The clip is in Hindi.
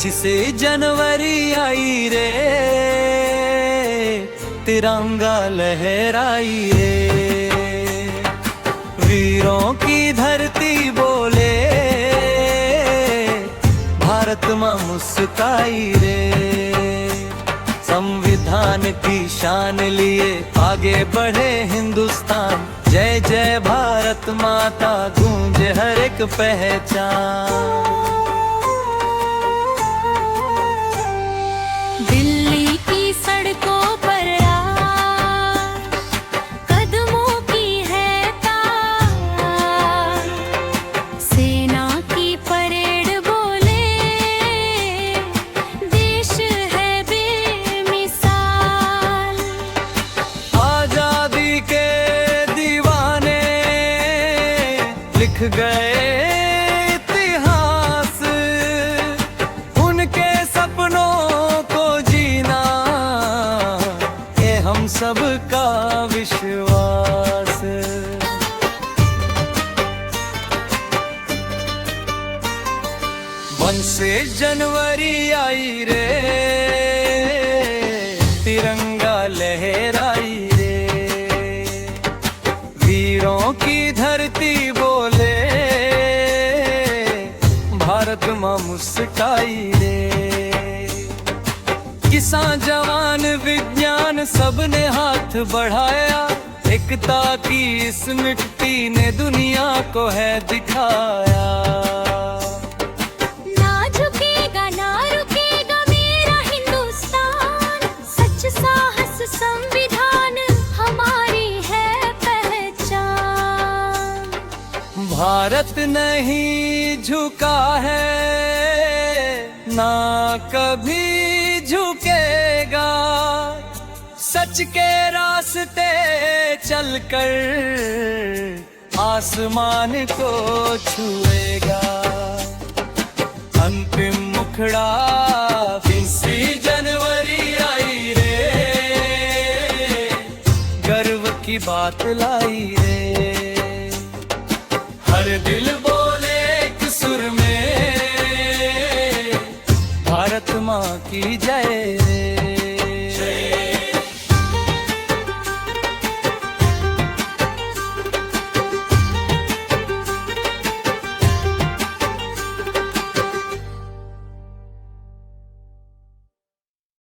25 जनवरी आई रे, तिरंगा लहराई रे। वीरों की धरती बोले, भारत मां मुस्काई रे। संविधान की शान लिए आगे बढ़े हिंदुस्तान, जय जय भारत माता गूंजे हर एक पहचान। दिल्ली की सड़कों पर आज कदमों की है ताल, सेना की परेड बोले, देश है बेमिसाल। आजादी के दीवाने लिख गए इतिहास, उनके सपनों को जीना ये हम सबका विश्वास। 25 जनवरी आई रे, तिरंगा लहराई रे। वीरों की धरती बोले, भारत मां मुस्काई रे। किसान जवान विज्ञान सबने हाथ बढ़ाया, एकता की इस मिट्टी ने दुनिया को है दिखाया। ना झुकेगा ना रुकेगा मेरा हिंदुस्तान, सच साहस संविधान हमारी है पहचान। भारत नहीं झुका है, ना कभी झुकेगा, सच के रास्ते चलकर आसमान को छुएगा। अंतिम मुखड़ा 25 जनवरी आई रे, गर्व की बात लाई रे। हर दिल बोले एक सुर में, भारत मां की जय रे।